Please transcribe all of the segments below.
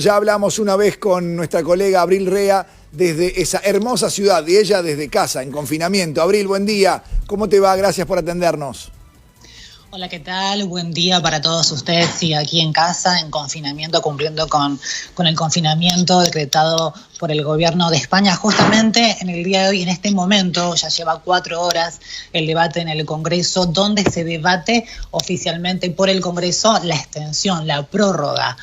Ya hablamos una vez con nuestra colega Abril Rea desde esa hermosa ciudad y ella desde casa, en confinamiento. Abril, buen día. ¿Cómo te va? Gracias por atendernos. Hola, ¿qué tal? Buen día para todos ustedes. Sí, aquí en casa, en confinamiento, cumpliendo con el confinamiento decretado por el gobierno de España. Justamente en el día de hoy, en este momento, ya lleva 4 horas el debate en el Congreso, donde se debate oficialmente por el Congreso la extensión, la prórroga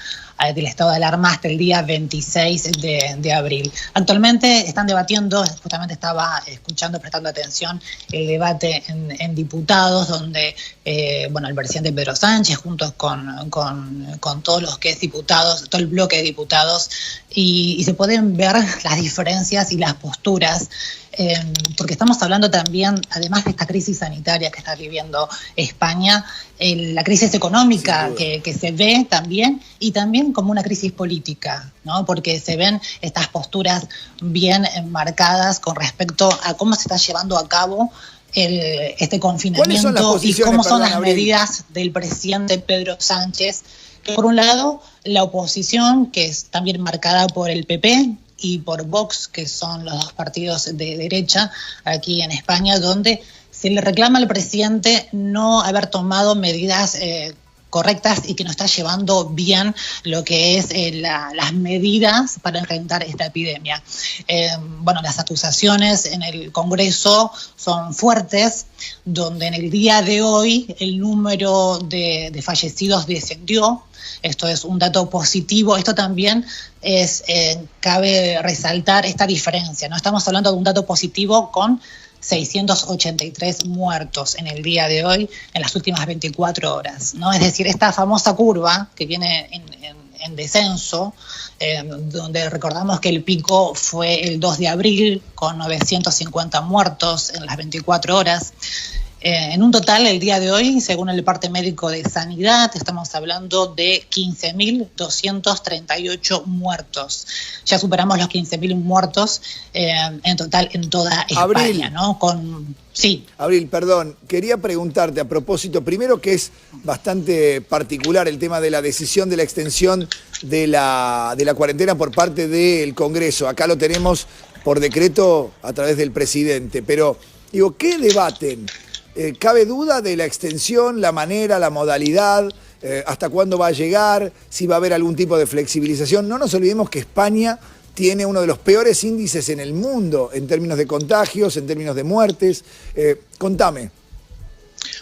del estado de alarma hasta el día 26 de abril. Actualmente están debatiendo, justamente estaba escuchando, prestando atención, el debate en diputados, donde el presidente Pedro Sánchez, junto con todos los que es diputados, todo el bloque de diputados, y se pueden ver las diferencias y las posturas, porque estamos hablando también, además de esta crisis sanitaria que está viviendo España, la crisis económica que se ve también, y también como una crisis política, ¿no? Porque se ven estas posturas bien marcadas con respecto a cómo se está llevando a cabo este confinamiento y cómo son las medidas del presidente Pedro Sánchez, que por un lado la oposición, que es también marcada por el PP y por Vox, que son los dos partidos de derecha aquí en España, donde se le reclama al presidente no haber tomado medidas correctas y que no está llevando bien lo que es las medidas para enfrentar esta epidemia. Las acusaciones en el Congreso son fuertes, donde en el día de hoy el número de fallecidos descendió. Esto es un dato positivo. Esto también cabe resaltar esta diferencia, ¿no? Estamos hablando de un dato positivo con 683 muertos en el día de hoy, en las últimas 24 horas, ¿no? Es decir, esta famosa curva que viene en descenso, donde recordamos que el pico fue el 2 de abril con 950 muertos en las 24 horas. En un total, el día de hoy, según el parte médico de Sanidad, estamos hablando de 15.238 muertos. Ya superamos los 15.000 muertos en total en toda España, ¿no? Sí. Abril, perdón, quería preguntarte a propósito, primero que es bastante particular el tema de la decisión de la extensión de la cuarentena por parte del Congreso. Acá lo tenemos por decreto a través del presidente, pero digo, ¿qué debaten? ¿Cabe duda de la extensión, la manera, la modalidad, hasta cuándo va a llegar, si va a haber algún tipo de flexibilización? No nos olvidemos que España tiene uno de los peores índices en el mundo en términos de contagios, en términos de muertes. Contame.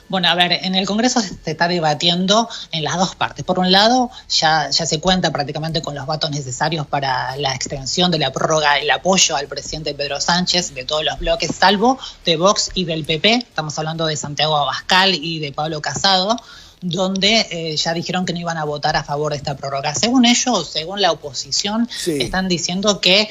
Bueno, a ver, en el Congreso se está debatiendo en las dos partes. Por un lado, ya se cuenta prácticamente con los votos necesarios para la extensión de la prórroga, el apoyo al presidente Pedro Sánchez de todos los bloques, salvo de Vox y del PP. Estamos hablando de Santiago Abascal y de Pablo Casado, donde ya dijeron que no iban a votar a favor de esta prórroga. Según ellos, según la oposición, están diciendo que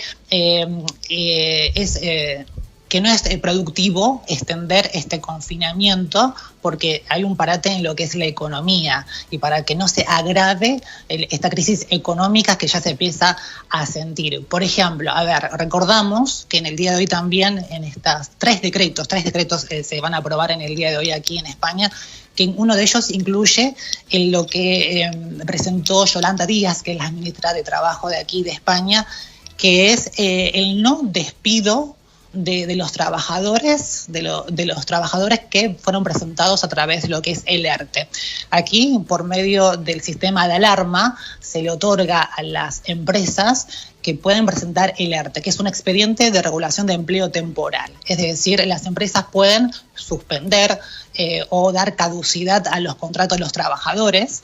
que no es productivo extender este confinamiento porque hay un parate en lo que es la economía y para que no se agrave esta crisis económica que ya se empieza a sentir. Por ejemplo, a ver, recordamos que en el día de hoy también en estas tres decretos se van a aprobar en el día de hoy aquí en España, que uno de ellos incluye lo que presentó Yolanda Díaz, que es la ministra de Trabajo de aquí de España, que es el no despido de los trabajadores, de los trabajadores que fueron presentados a través de lo que es el ERTE. Aquí, por medio del sistema de alarma, se le otorga a las empresas que pueden presentar el ERTE, que es un expediente de regulación de empleo temporal. Es decir, las empresas pueden suspender o dar caducidad a los contratos de los trabajadores.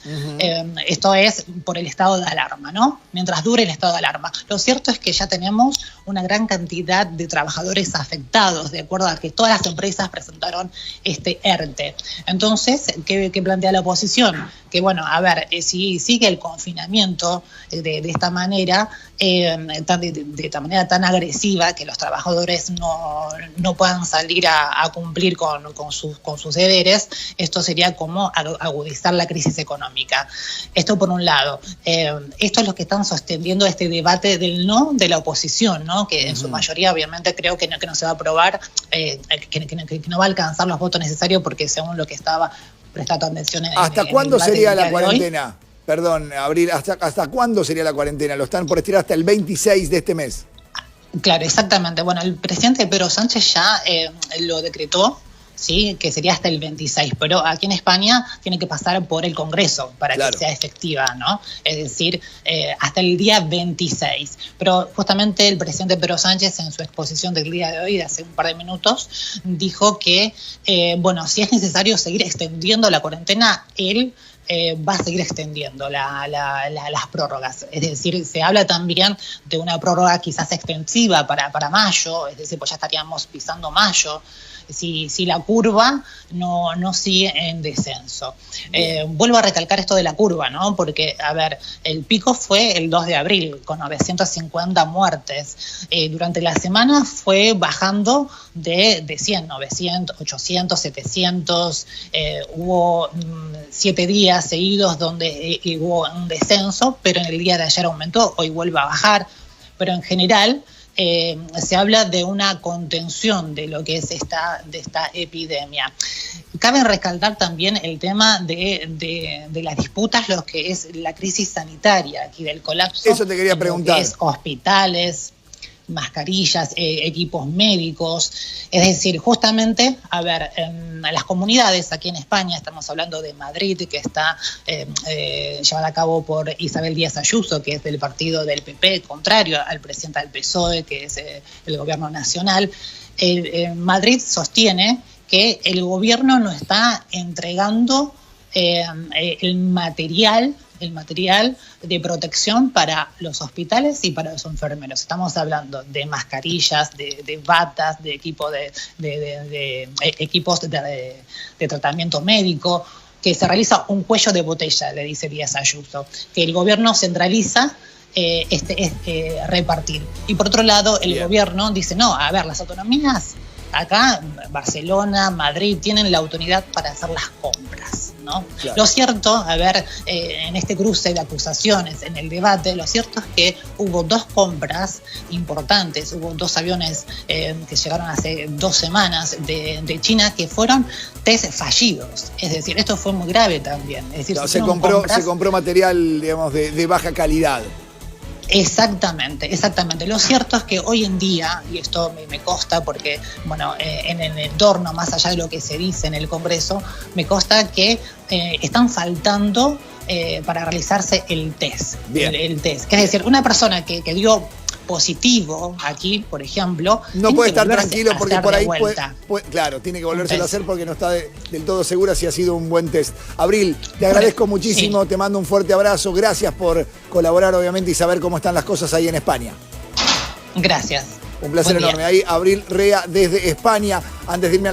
Esto es por el estado de alarma, ¿no? Mientras dure el estado de alarma. Lo cierto es que ya tenemos una gran cantidad de trabajadores afectados, de acuerdo a que todas las empresas presentaron este ERTE. Entonces, ¿qué plantea la oposición? Que bueno, a ver, si sigue el confinamiento de esta manera, de esta manera tan agresiva, que los trabajadores no puedan salir a cumplir con sus deberes, esto sería como agudizar la crisis económica. Esto por un lado. Esto es lo que están sosteniendo este debate del no de la oposición, ¿no? Que en su mayoría obviamente creo que no se va a aprobar, que no va a alcanzar los votos necesarios porque según lo que estaba prestando atención ¿Hasta cuándo sería la cuarentena? Perdón, Abril, ¿hasta cuándo sería la cuarentena? Lo están por estirar hasta el 26 de este mes. Claro, exactamente. Bueno, el presidente Pedro Sánchez ya lo decretó, ¿sí? Que sería hasta el 26, pero aquí en España tiene que pasar por el Congreso para que sea efectiva, ¿no? Es decir, hasta el día 26. Pero justamente el presidente Pedro Sánchez en su exposición del día de hoy, de hace un par de minutos, dijo que, bueno, si es necesario seguir extendiendo la cuarentena, él va a seguir extendiendo las prórrogas. Es decir, se habla también de una prórroga quizás extensiva para mayo, es decir, pues ya estaríamos pisando mayo, si la curva no sigue en descenso. Vuelvo a recalcar esto de la curva, ¿no? Porque, a ver, el pico fue el 2 de abril, con 950 muertes. Durante la semana fue bajando de 100, 900, 800, 700. Hubo 7 días seguidos donde hubo un descenso, pero en el día de ayer aumentó, hoy vuelve a bajar. Pero en general se habla de una contención de lo que es esta epidemia. Cabe recalcar también el tema de las disputas, lo que es la crisis sanitaria, aquí del colapso. Eso te quería preguntar. Es hospitales, mascarillas, equipos médicos, es decir, justamente, a ver, las comunidades aquí en España, estamos hablando de Madrid, que está llevada a cabo por Isabel Díaz Ayuso, que es del partido del PP, contrario al presidente del PSOE, que es el gobierno nacional. Madrid sostiene que el gobierno no está entregando el material de protección para los hospitales y para los enfermeros. Estamos hablando de mascarillas, de batas, de equipos de tratamiento médico, que se realiza un cuello de botella, le dice Díaz Ayuso, que el gobierno centraliza repartir. Y por otro lado, el gobierno dice, no, a ver, las autonomías, acá, Barcelona, Madrid, tienen la autoridad para hacer las compras, ¿no? Claro. Lo cierto, a ver, en este cruce de acusaciones, en el debate, lo cierto es que hubo 2 compras importantes, hubo 2 aviones que llegaron hace 2 semanas de China que fueron test fallidos. Es decir, esto fue muy grave también. Es decir, no, se compró material, digamos, de baja calidad. Exactamente. Lo cierto es que hoy en día, y esto me consta porque, bueno, en el entorno, más allá de lo que se dice en el Congreso, me consta que están faltando para realizarse el test. El test. Es decir, una persona que dio positivo aquí, por ejemplo, no puede estar tranquilo porque por ahí claro, tiene que volvérselo a hacer porque no está del todo segura si ha sido un buen test. Abril, te agradezco muchísimo, te mando un fuerte abrazo, gracias por colaborar obviamente y saber cómo están las cosas ahí en España. Gracias. Un placer enorme. Ahí Abril Rea desde España. Antes de irme a